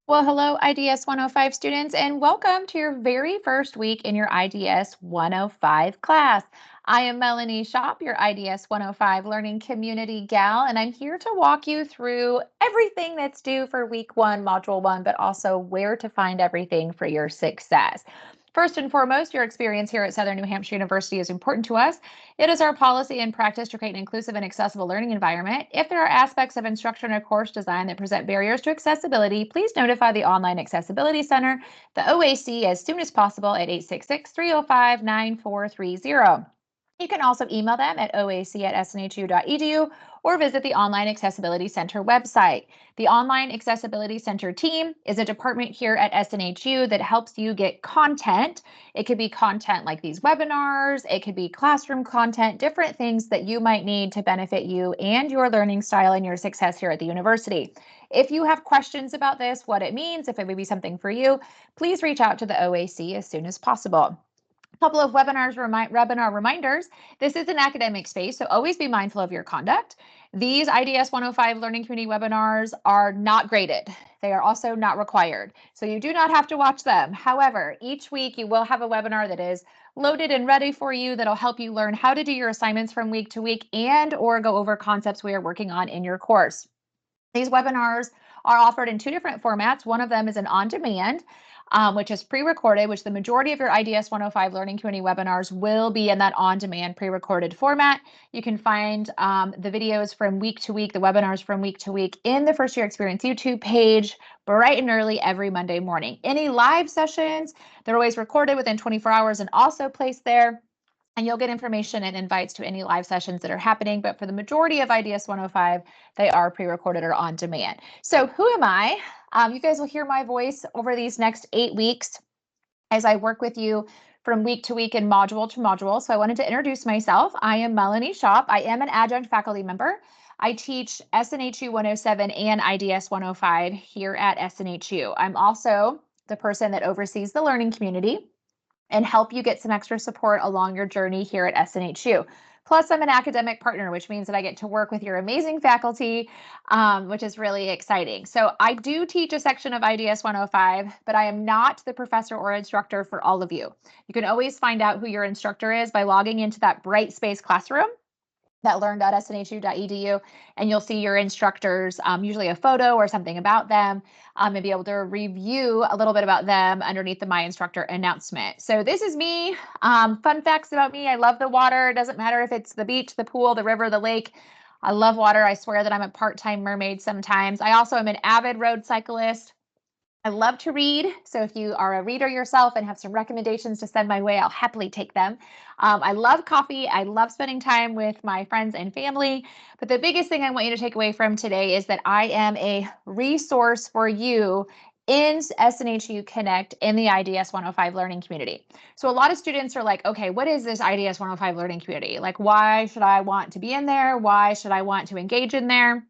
Well, hello, IDS 105 students, and welcome to your very first week in your IDS 105 class. I am Melanie Shop, your IDS 105 Learning Community Gal, and I'm here to walk you through everything that's due for week one, module one, but also where to find everything for your success. First and foremost, your experience here at Southern New Hampshire University is important to us. It is our policy and practice to create an inclusive and accessible learning environment. If there are aspects of instruction or course design that present barriers to accessibility, please notify the Online Accessibility Center, the OAC, as soon as possible at 866-305-9430. You can also email them at oac@snhu.edu or visit the Online Accessibility Center website. The Online Accessibility Center team is a department here at SNHU that helps you get content. It could be content like these webinars, it could be classroom content, different things that you might need to benefit you and your learning style and your success here at the university. If you have questions about this, what it means, if it would be something for you, please reach out to the OAC as soon as possible. Couple of webinar reminders. This is an academic space, so always be mindful of your conduct. These IDS 105 Learning Community webinars are not graded. They are also not required, so you do not have to watch them. However, each week you will have a webinar that is loaded and ready for you that'll help you learn how to do your assignments from week to week and or go over concepts we are working on in your course. These webinars are offered in two different formats. One of them is an on-demand, which is pre-recorded, which the majority of your IDS 105 Learning Community webinars will be in that on-demand pre-recorded format. You can find the videos from week to week, the webinars from week to week in the First Year Experience YouTube page, bright and early every Monday morning. Any live sessions, they're always recorded within 24 hours and also placed there. And you'll get information and invites to any live sessions that are happening. But for the majority of IDS 105, they are pre-recorded or on demand. So who am I? You guys will hear my voice over these next 8 weeks as I work with you from week to week and module to module. So I wanted to introduce myself. I am Melanie Shop. I am an adjunct faculty member. I teach SNHU 107 and IDS 105 here at SNHU. I'm also the person that oversees the learning community and help you get some extra support along your journey here at SNHU. Plus, I'm an academic partner, which means that I get to work with your amazing faculty, which is really exciting. So I do teach a section of IDS 105, but I am not the professor or instructor for all of you. You can always find out who your instructor is by logging into that Brightspace classroom, that learn.snhu.edu, and you'll see your instructors, usually a photo or something about them, and be able to review a little bit about them underneath the My Instructor announcement. So this is me. Fun facts about me. I love the water. It doesn't matter if it's the beach, the pool, the river, the lake. I love water. I swear that I'm a part-time mermaid sometimes. I also am an avid road cyclist. I love to read, so if you are a reader yourself and have some recommendations to send my way, I'll happily take them. I love coffee. I love spending time with my friends and family. But the biggest thing I want you to take away from today is that I am a resource for you in SNHU Connect in the IDS 105 learning community. So a lot of students are like, okay, what is this IDS 105 learning community? Like, why should I want to be in there? Why should I want to engage in there?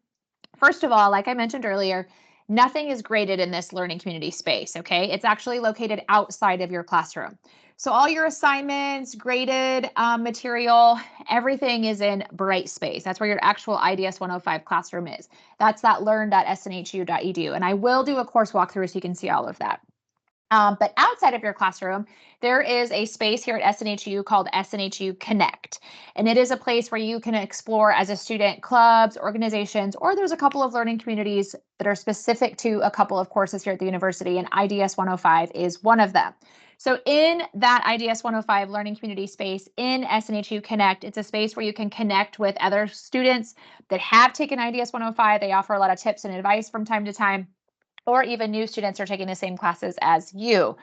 First of all, like I mentioned earlier, nothing is graded in this learning community space, okay? It's actually located outside of your classroom. So all your assignments, graded material, everything is in Brightspace. That's where your actual IDS 105 classroom is. That's that learn.snhu.edu. And I will do a course walkthrough so you can see all of that. But outside of your classroom, there is a space here at SNHU called SNHU Connect. And it is a place where you can explore as a student clubs, organizations, or there's a couple of learning communities that are specific to a couple of courses here at the university, and IDS 105 is one of them. So in that IDS 105 learning community space in SNHU Connect, it's a space where you can connect with other students that have taken IDS 105. They offer a lot of tips and advice from time to time, or even new students are taking the same classes as you.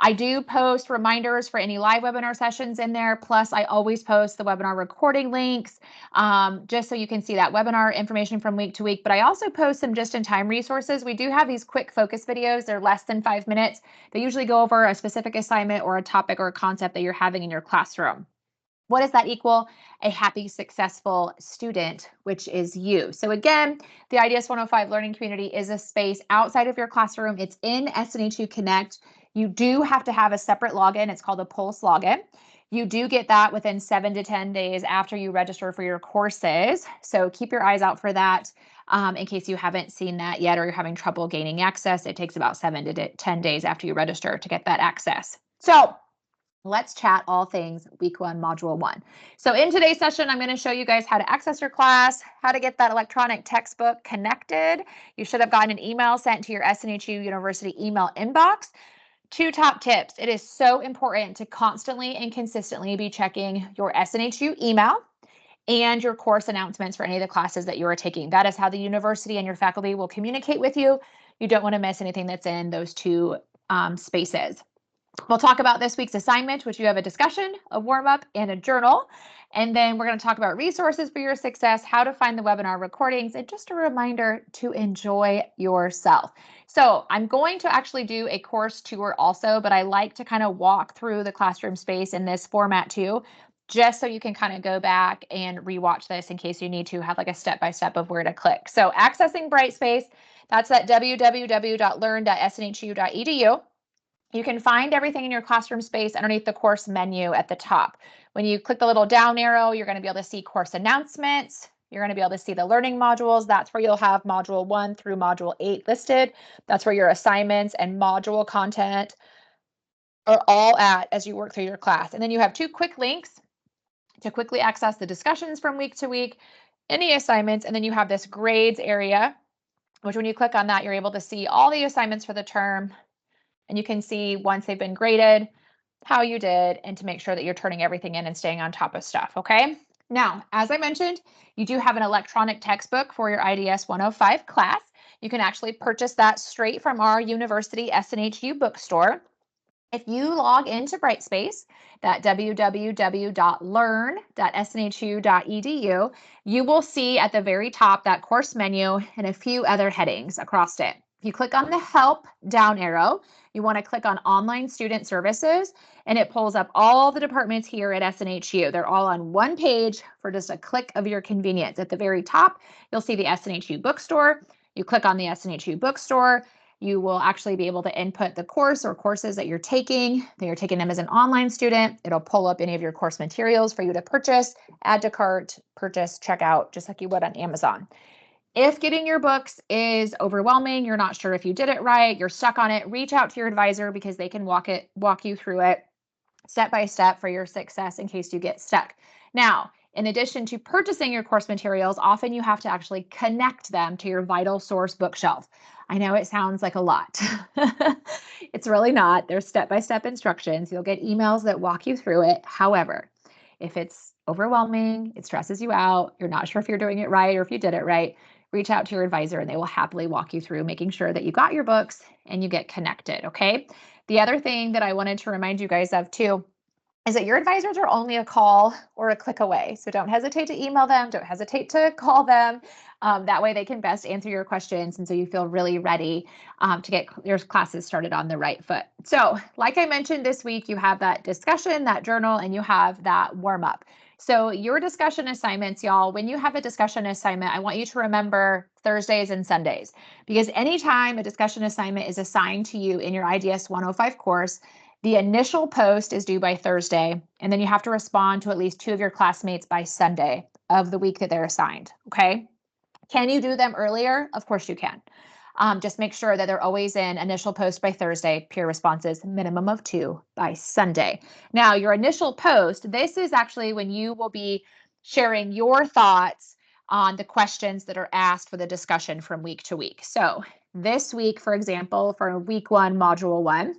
I do post reminders for any live webinar sessions in there. Plus, I always post the webinar recording links just so you can see that webinar information from week to week. But I also post some just-in-time resources. We do have these quick focus videos. They're less than 5 minutes. They usually go over a specific assignment or a topic or a concept that you're having in your classroom. What does that equal? A happy, successful student, which is you. So again, the IDS 105 learning community is a space outside of your classroom. It's in SNHU Connect. You do have to have a separate login. It's called a Pulse login. You do get that within 7 to 10 days after you register for your courses. So keep your eyes out for that. In case you haven't seen that yet or you're having trouble gaining access, it takes about 7 to 10 days after you register to get that access. So let's chat all things week 1, module 1. So in today's session, I'm going to show you guys how to access your class, how to get that electronic textbook connected. You should have gotten an email sent to your SNHU University email inbox. 2 top tips. It is so important to constantly and consistently be checking your SNHU email and your course announcements for any of the classes that you are taking. That is how the university and your faculty will communicate with you. You don't want to miss anything that's in those 2 spaces. We'll talk about this week's assignment, which you have a discussion, a warm-up, and a journal. And then we're going to talk about resources for your success, how to find the webinar recordings, and just a reminder to enjoy yourself. So I'm going to actually do a course tour also, but I like to kind of walk through the classroom space in this format too, just so you can kind of go back and rewatch this in case you need to have like a step-by-step of where to click. So accessing Brightspace, that's at www.learn.snhu.edu. You can find everything in your classroom space underneath the course menu at the top. When you click the little down arrow, you're going to be able to see course announcements. You're going to be able to see the learning modules. That's where you'll have module 1 through module 8 listed. That's where your assignments and module content are all at as you work through your class. And then you have 2 quick links to quickly access the discussions from week to week, any assignments, and then you have this grades area, which when you click on that, you're able to see all the assignments for the term. And you can see once they've been graded, how you did, and to make sure that you're turning everything in and staying on top of stuff, okay? Now, as I mentioned, you do have an electronic textbook for your IDS 105 class. You can actually purchase that straight from our university SNHU bookstore. If you log into Brightspace, that www.learn.snhu.edu, you will see at the very top that course menu and a few other headings across it. If you click on the Help down arrow, you want to click on Online Student Services, and it pulls up all the departments here at SNHU. They're all on one page for just a click of your convenience. At the very top, you'll see the SNHU Bookstore. You click on the SNHU Bookstore, you will actually be able to input the course or courses that you're taking them as an online student. It'll pull up any of your course materials for you to purchase, add to cart, purchase, check out, just like you would on Amazon. If getting your books is overwhelming, you're not sure if you did it right, you're stuck on it, reach out to your advisor because they can walk you through it step by step for your success in case you get stuck. Now, in addition to purchasing your course materials, often you have to actually connect them to your vital source bookshelf. I know it sounds like a lot. It's really not. There's step-by-step instructions. You'll get emails that walk you through it. However, if it's overwhelming, it stresses you out, you're not sure if you're doing it right or if you did it right, reach out to your advisor and they will happily walk you through making sure that you got your books and you get connected, okay? The other thing that I wanted to remind you guys of too is that your advisors are only a call or a click away. So don't hesitate to email them. Don't hesitate to call them. That way they can best answer your questions. And so you feel really ready to get your classes started on the right foot. So like I mentioned this week, you have that discussion, that journal, and you have that warm up. So your discussion assignments, y'all, when you have a discussion assignment, I want you to remember Thursdays and Sundays, because anytime a discussion assignment is assigned to you in your IDS 105 course, the initial post is due by Thursday, and then you have to respond to at least 2 of your classmates by Sunday of the week that they're assigned, okay? Can you do them earlier? Of course you can. Just make sure that they're always in initial post by Thursday, peer responses, minimum of 2 by Sunday. Now, your initial post, this is actually when you will be sharing your thoughts on the questions that are asked for the discussion from week to week. So this week, for example, for week 1, module 1,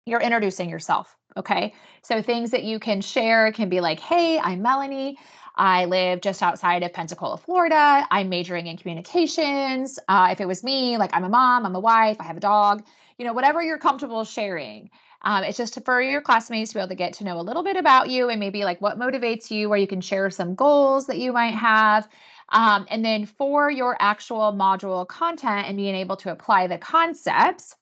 you're introducing yourself, okay? So things that you can share can be like, hey, I'm Melanie. I live just outside of Pensacola, Florida. I'm majoring in communications. If it was me, like I'm a mom, I'm a wife, I have a dog, whatever you're comfortable sharing. It's just for your classmates to be able to get to know a little bit about you and maybe like what motivates you, where you can share some goals that you might have. And then for your actual module content and being able to apply the concepts,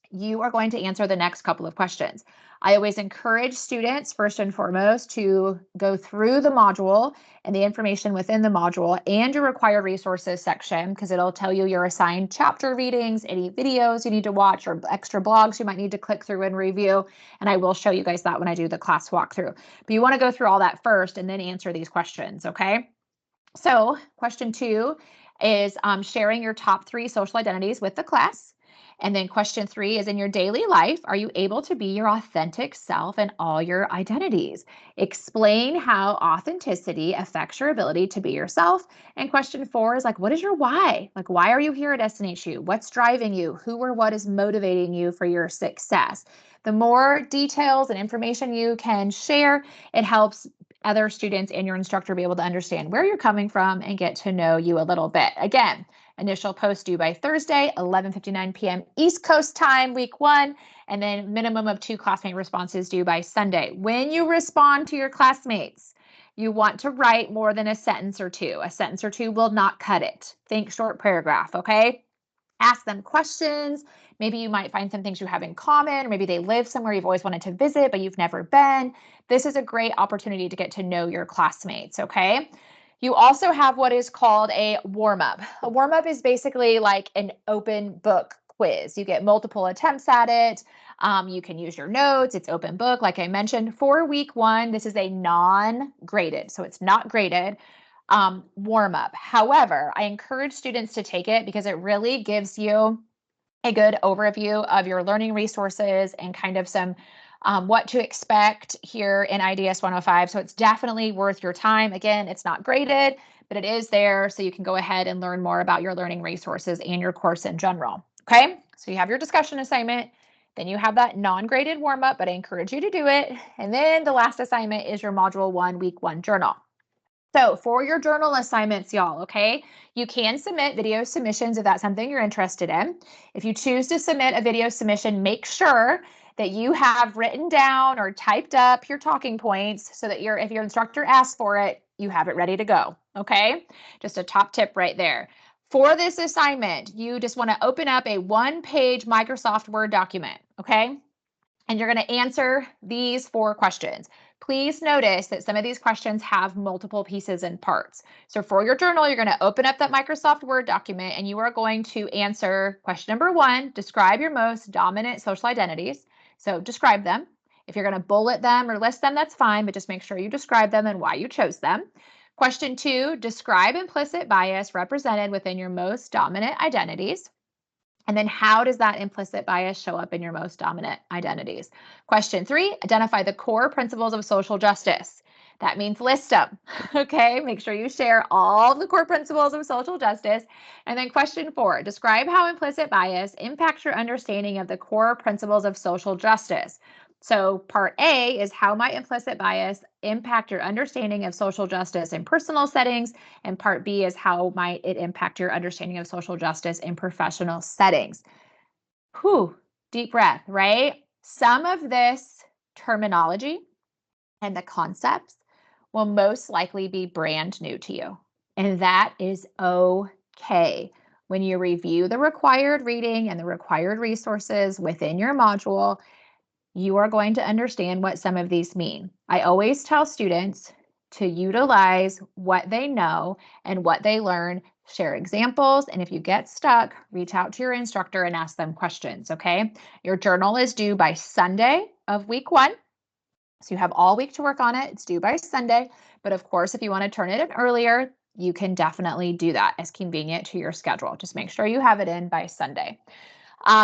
you are going to answer the next couple of questions. I always encourage students, first and foremost, to go through the module and the information within the module and your required resources section, because it'll tell you your assigned chapter readings, any videos you need to watch, or extra blogs you might need to click through and review. And I will show you guys that when I do the class walkthrough. But you want to go through all that first and then answer these questions, okay? So question 2 is sharing your top 3 social identities with the class. And then question 3 is, in your daily life, are you able to be your authentic self in all your identities? Explain how authenticity affects your ability to be yourself. And question 4 is like, what is your why? Like, why are you here at SNHU? What's driving you? Who or what is motivating you for your success? The more details and information you can share, it helps other students and your instructor be able to understand where you're coming from and get to know you a little bit. Again, initial post due by Thursday, 11:59 p.m. East Coast time, week 1, and then minimum of 2 classmate responses due by Sunday. When you respond to your classmates, you want to write more than a sentence or 2. A sentence or 2 will not cut it. Think short paragraph, okay? Ask them questions. Maybe you might find some things you have in common, or maybe they live somewhere you've always wanted to visit, but you've never been. This is a great opportunity to get to know your classmates, okay? You also have what is called a warm-up. A warm-up is basically like an open book quiz. You get multiple attempts at it. You can use your notes. It's open book, like I mentioned. For week 1, this is a non-graded, so it's not graded warm up. However, I encourage students to take it because it really gives you a good overview of your learning resources and kind of some what to expect here in IDS 105. So it's definitely worth your time. Again, it's not graded, but it is there so you can go ahead and learn more about your learning resources and your course in general. Okay, so you have your discussion assignment. Then you have that non-graded warm-up, but I encourage you to do it. And then the last assignment is your Module 1, Week 1 journal. So for your journal assignments, y'all, okay, you can submit video submissions if that's something you're interested in. If you choose to submit a video submission, make sure that you have written down or typed up your talking points so that if your instructor asks for it, you have it ready to go, okay? Just a top tip right there. For this assignment, you just want to open up a 1-page Microsoft Word document, okay? And you're going to answer these 4 questions. Please notice that some of these questions have multiple pieces and parts. So for your journal, you're going to open up that Microsoft Word document and you are going to answer question number 1, describe your most dominant social identities. So describe them. If you're going to bullet them or list them, that's fine, but just make sure you describe them and why you chose them. Question 2, describe implicit bias represented within your most dominant identities. And then how does that implicit bias show up in your most dominant identities? Question 3, identify the core principles of social justice. That means list them, okay? Make sure you share all the core principles of social justice. And then question 4, describe how implicit bias impacts your understanding of the core principles of social justice. So part A is how might implicit bias impact your understanding of social justice in personal settings, and part B is how might it impact your understanding of social justice in professional settings. Whew, deep breath, right? Some of this terminology and the concepts will most likely be brand new to you, and that is okay. When you review the required reading and the required resources within your module, you are going to understand what some of these mean. I always tell students to utilize what they know and what they learn, share examples, and if you get stuck, reach out to your instructor and ask them questions, okay? Your journal is due by Sunday of week 1. So you have all week to work on it. It's due by Sunday, but of course, if you want to turn it in earlier, you can definitely do that as convenient to your schedule. Just make sure you have it in by Sunday.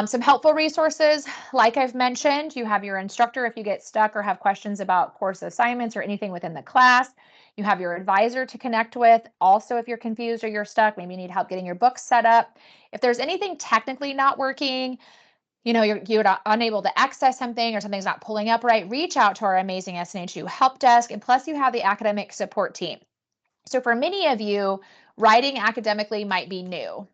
Some helpful resources, like I've mentioned, you have your instructor if you get stuck or have questions about course assignments or anything within the class. You have your advisor to connect with. Also, if you're confused or you're stuck, maybe you need help getting your books set up. If there's anything technically not working, you're unable to access something or something's not pulling up right, reach out to our amazing SNHU help desk. And plus, you have the academic support team. So for many of you, writing academically might be new.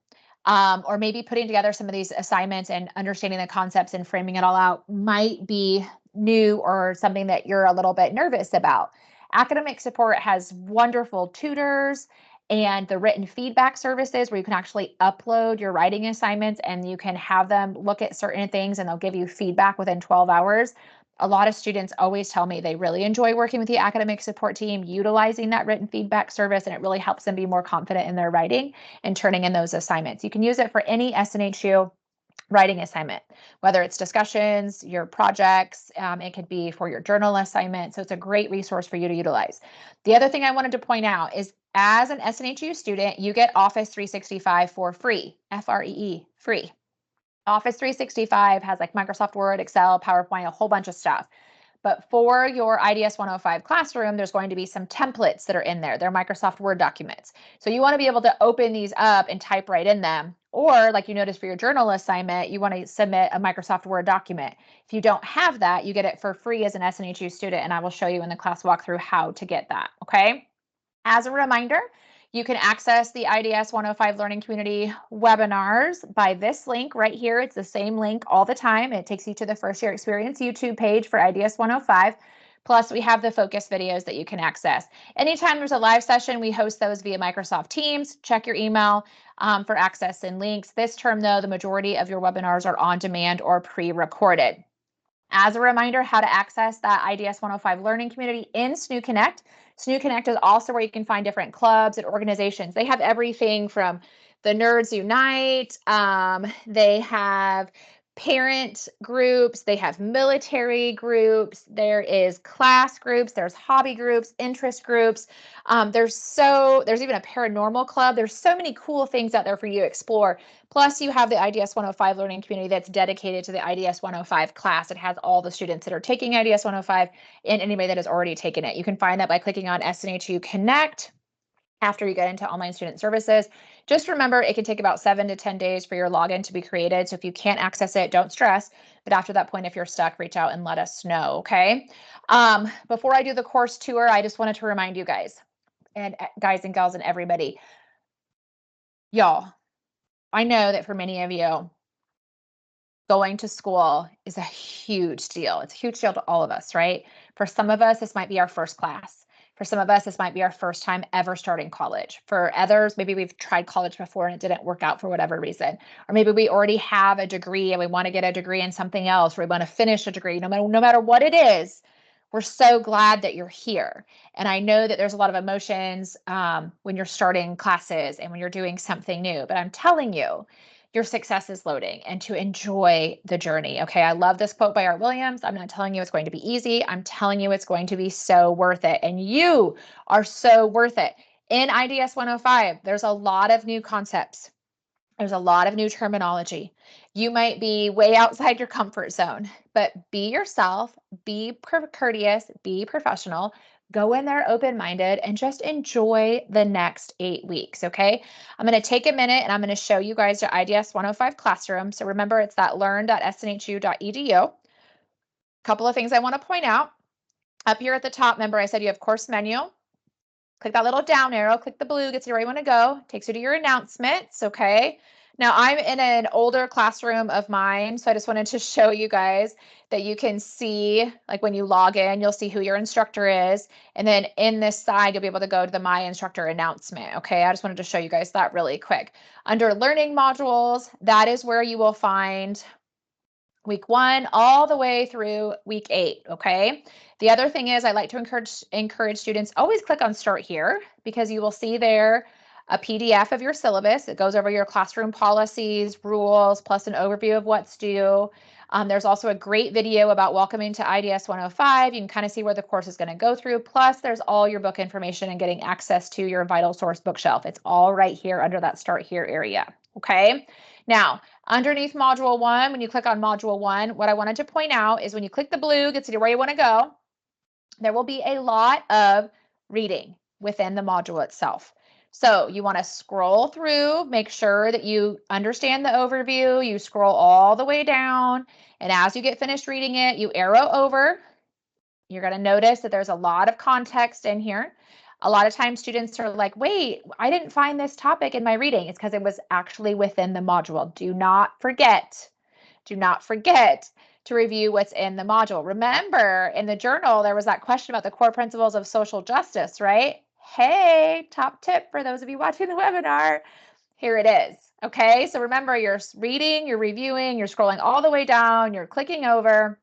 Or maybe putting together some of these assignments and understanding the concepts and framing it all out might be new or something that you're a little bit nervous about. Academic support has wonderful tutors and the written feedback services where you can actually upload your writing assignments and you can have them look at certain things and they'll give you feedback within 12 hours. A lot of students always tell me they really enjoy working with the academic support team, utilizing that written feedback service, and it really helps them be more confident in their writing and turning in those assignments. You can use it for any SNHU writing assignment, whether it's discussions, your projects, it could be for your journal assignment. So it's a great resource for you to utilize. The other thing I wanted to point out is as an SNHU student, you get Office 365 for free, F-R-E-E, free. Office 365 has like Microsoft Word, Excel, PowerPoint, a whole bunch of stuff. But for your IDS 105 classroom, there's going to be some templates that are in there. They're Microsoft Word documents. So you want to be able to open these up and type right in them. Or like you noticed for your journal assignment, you want to submit a Microsoft Word document. If you don't have that, you get it for free as an SNHU student, and I will show you in the class walkthrough how to get that, okay? As a reminder, you can access the IDS 105 Learning Community webinars by this link right here. It's the same link all the time. It takes you to the First Year Experience YouTube page for IDS 105. Plus, we have the focus videos that you can access. Anytime there's a live session, we host those via Microsoft Teams. Check your email for access and links. This term, though, the majority of your webinars are on demand or pre-recorded. As a reminder, how to access that IDS 105 Learning Community in SNU Connect. SNU Connect is also where you can find different clubs and organizations. They have everything from the Nerds Unite, they have parent groups, they have military groups, there is class groups, there's hobby groups, interest groups. There's even a paranormal club. There's so many cool things out there for you to explore. Plus, you have the IDS 105 Learning Community that's dedicated to the IDS 105 class. It has all the students that are taking IDS 105 and anybody that has already taken it. You can find that by clicking on SNHU Connect after you get into online student services. Just remember, it can take about 7 to 10 days for your login to be created. So if you can't access it, don't stress. But after that point, if you're stuck, reach out and let us know, okay? Before I do the course tour, I just wanted to remind you guys and gals and everybody, y'all, I know that for many of you, going to school is a huge deal. It's a huge deal to all of us, right? For some of us, this might be our first class. For some of us, this might be our first time ever starting college. For others, maybe we've tried college before and it didn't work out for whatever reason. Or maybe we already have a degree and we want to get a degree in something else, or we want to finish a degree. No matter what it is, we're so glad that you're here. And I know that there's a lot of emotions when you're starting classes and when you're doing something new, but I'm telling you, your success is loading and to enjoy the journey. Okay. I love this quote by Art Williams. I'm not telling you it's going to be easy. I'm telling you it's going to be so worth it. And you are so worth it. In IDS 105, there's a lot of new concepts. There's a lot of new terminology. You might be way outside your comfort zone, but be yourself, be courteous, be professional, go in there open-minded and just enjoy the next 8 weeks, okay? I'm going to take a minute and I'm going to show you guys your IDS 105 classroom. So remember, it's that learn.snhu.edu. A couple of things I want to point out. Up here at the top, remember I said you have course menu. Click that little down arrow, click the blue, gets you where you want to go, takes you to your announcements, okay? Now I'm in an older classroom of mine, so I just wanted to show you guys that you can see, like when you log in, you'll see who your instructor is, and then in this side, you'll be able to go to the My Instructor announcement, okay? I just wanted to show you guys that really quick. Under Learning Modules, that is where you will find week 1 all the way through week 8, okay? The other thing is I like to encourage students, always click on Start Here because you will see there a PDF of your syllabus. It goes over your classroom policies, rules, plus an overview of what's due. There's also a great video about welcoming to IDS 105. You can kind of see where the course is going to go through. Plus, there's all your book information and getting access to your Vital Source bookshelf. It's all right here under that Start Here area, okay? Now, underneath Module 1, when you click on Module 1, what I wanted to point out is when you click the blue, gets you to where you want to go, there will be a lot of reading within the module itself. So you want to scroll through, make sure that you understand the overview, you scroll all the way down, and as you get finished reading it, you arrow over. You're going to notice that there's a lot of context in here. A lot of times students are like, wait, I didn't find this topic in my reading. It's because it was actually within the module. Do not forget to review what's in the module. Remember, in the journal, there was that question about the core principles of social justice, right? Hey, top tip for those of you watching the webinar. Here it is. Okay, so remember, you're reading, you're reviewing, you're scrolling all the way down, you're clicking over.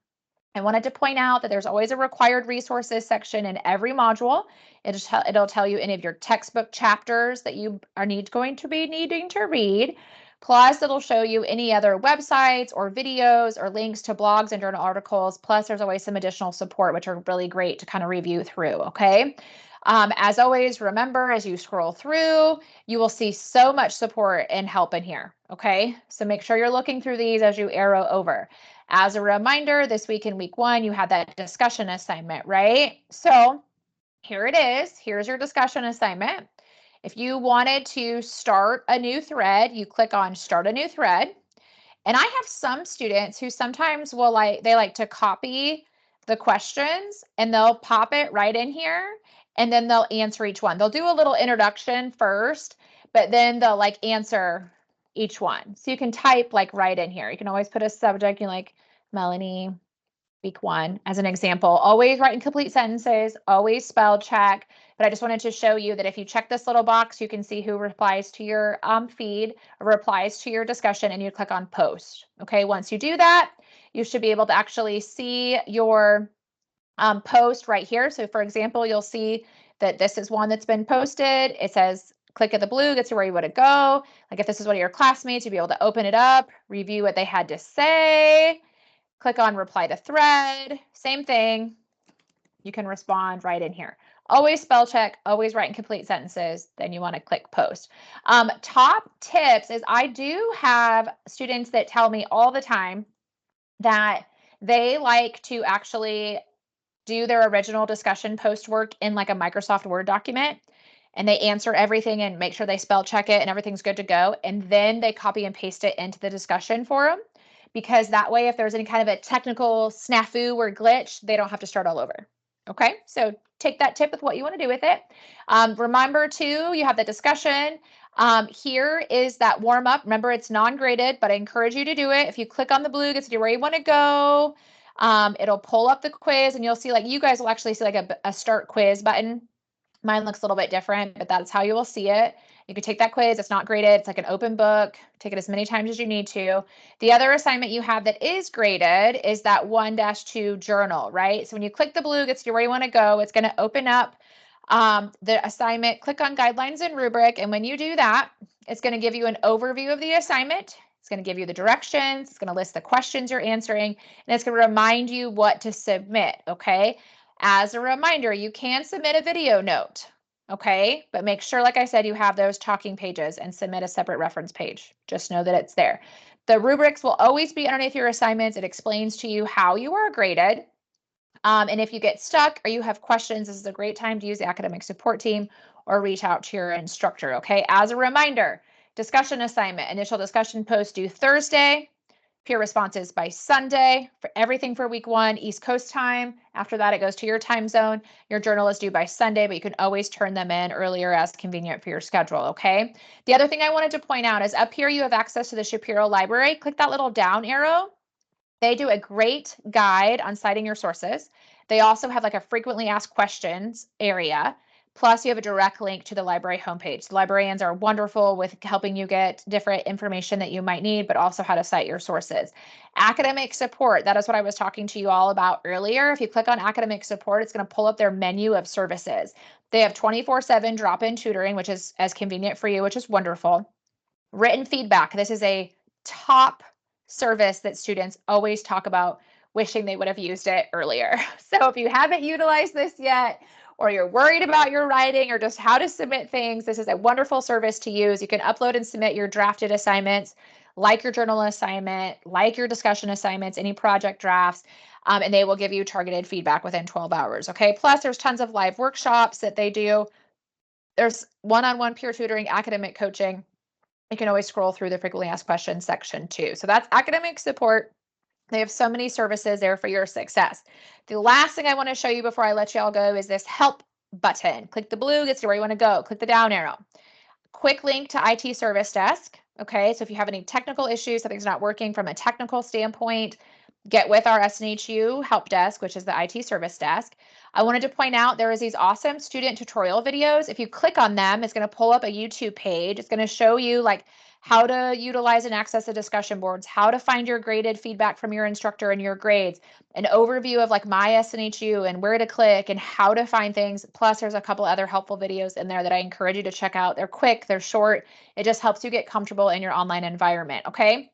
I wanted to point out that there's always a required resources section in every module. It'll tell you any of your textbook chapters that you are going to be needing to read. Plus, it'll show you any other websites or videos or links to blogs and journal articles. Plus, there's always some additional support, which are really great to kind of review through, okay? As always, remember, as you scroll through, you will see so much support and help in here, okay? So make sure you're looking through these as you arrow over. As a reminder, this week in week 1, you had that discussion assignment, right? So here it is. Here's your discussion assignment. If you wanted to start a new thread, you click on Start a New Thread. And I have some students who sometimes will they like to copy the questions and they'll pop it right in here and then they'll answer each one. They'll do a little introduction first, but then they'll like answer each one. So you can type like right in here. You can always put a subject, you like Melanie week 1 as an example. Always write in complete sentences, always spell check. But I just wanted to show you that if you check this little box, you can see who replies to your feed, or replies to your discussion, and you click on post. Okay, once you do that, you should be able to actually see your post right here. So for example, you'll see that this is one that's been posted. It says click at the blue, gets you where you want to go. Like if this is one of your classmates, you'll be able to open it up, review what they had to say, click on reply to thread, same thing. You can respond right in here. Always spell check, always write in complete sentences. Then you want to click post. Top tips is I do have students that tell me all the time that they like to actually do their original discussion post work in like a Microsoft Word document, and they answer everything and make sure they spell check it and everything's good to go. And then they copy and paste it into the discussion forum, because that way, if there's any kind of a technical snafu or glitch, they don't have to start all over. Okay, so take that tip with what you want to do with it. Remember too, you have the discussion. Here is that warm up. Remember, it's non-graded, but I encourage you to do it. If you click on the blue, it gets you where you want to go. It'll pull up the quiz and you'll see, like, you guys will actually see like a start quiz button. Mine looks a little bit different, but that's how you will see it. You can take that quiz. It's not graded. It's like an open book. Take it as many times as you need to. The other assignment you have that is graded is that 1-2 journal, right? So when you click the blue, it gets you where you want to go. It's going to open up the assignment. Click on guidelines and rubric. And when you do that, it's going to give you an overview of the assignment. It's going to give you the directions. It's going to list the questions you're answering, and it's going to remind you what to submit, okay? As a reminder, you can submit a video note, okay? But make sure, like I said, you have those talking pages and submit a separate reference page. Just know that it's there. The rubrics will always be underneath your assignments. It explains to you how you are graded. And if you get stuck or you have questions, this is a great time to use the academic support team or reach out to your instructor, okay? As a reminder, discussion assignment, initial discussion post due Thursday, peer responses by Sunday, for everything for week 1, East Coast time. After that, it goes to your time zone. Your journal is due by Sunday, but you can always turn them in earlier as convenient for your schedule, okay? The other thing I wanted to point out is up here you have access to the Shapiro Library. Click that little down arrow. They do a great guide on citing your sources. They also have like a frequently asked questions area. Plus, you have a direct link to the library homepage. The librarians are wonderful with helping you get different information that you might need, but also how to cite your sources. Academic support, that is what I was talking to you all about earlier. If you click on academic support, it's going to pull up their menu of services. They have 24/7 drop-in tutoring, which is as convenient for you, which is wonderful. Written feedback. This is a top service that students always talk about wishing they would have used it earlier. So if you haven't utilized this yet, or you're worried about your writing or just how to submit things, this is a wonderful service to use. You can upload and submit your drafted assignments, like your journal assignment, like your discussion assignments, any project drafts, and they will give you targeted feedback within 12 hours. Okay. Plus, there's tons of live workshops that they do. There's one-on-one peer tutoring, academic coaching. You can always scroll through the frequently asked questions section too. So that's academic support. They have so many services there for your success. The last thing I want to show you before I let you all go is this help button. Click the blue, gets you where you want to go. Click the down arrow. Quick link to IT service desk. Okay, so if you have any technical issues, something's not working from a technical standpoint, get with our SNHU help desk, which is the IT service desk. I wanted to point out there is these awesome student tutorial videos. If you click on them, it's going to pull up a YouTube page. It's going to show you like how to utilize and access the discussion boards, how to find your graded feedback from your instructor and your grades, an overview of like my SNHU and where to click and how to find things. Plus, there's a couple other helpful videos in there that I encourage you to check out. They're quick, they're short. It just helps you get comfortable in your online environment. Okay.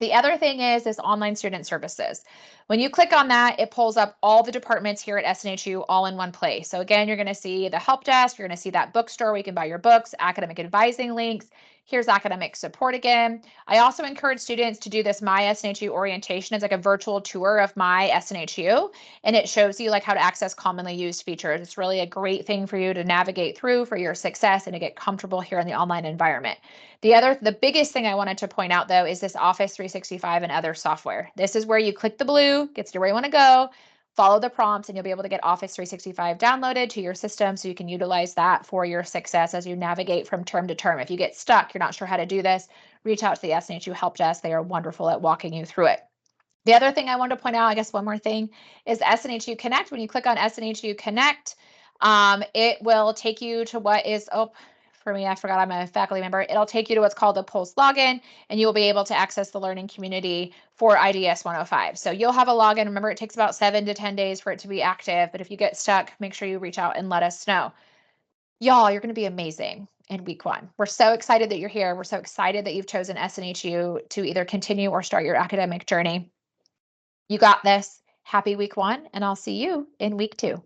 The other thing is online student services. When you click on that, it pulls up all the departments here at SNHU all in one place. So again, you're going to see the help desk, you're going to see that bookstore where you can buy your books, academic advising links. Here's academic support again. I also encourage students to do this My SNHU orientation. It's like a virtual tour of My SNHU, and it shows you like how to access commonly used features. It's really a great thing for you to navigate through for your success and to get comfortable here in the online environment. The biggest thing I wanted to point out though is this Office 365 and other software. This is where you click the blue, gets you where you want to go, follow the prompts, and you'll be able to get Office 365 downloaded to your system so you can utilize that for your success as you navigate from term to term. If you get stuck, you're not sure how to do this, reach out to the SNHU help desk. They are wonderful at walking you through it. The other thing I wanted to point out, I guess one more thing, is SNHU Connect. When you click on SNHU Connect, it will take you to what is, oh, for me, I forgot I'm a faculty member. It'll take you to what's called the Pulse login, and you will be able to access the learning community for IDS 105. So you'll have a login. Remember, it takes about 7 to 10 days for it to be active, but if you get stuck, make sure you reach out and let us know. Y'all, you're going to be amazing in week 1. We're so excited that you're here. We're so excited that you've chosen SNHU to either continue or start your academic journey. You got this. Happy week 1, and I'll see you in week 2.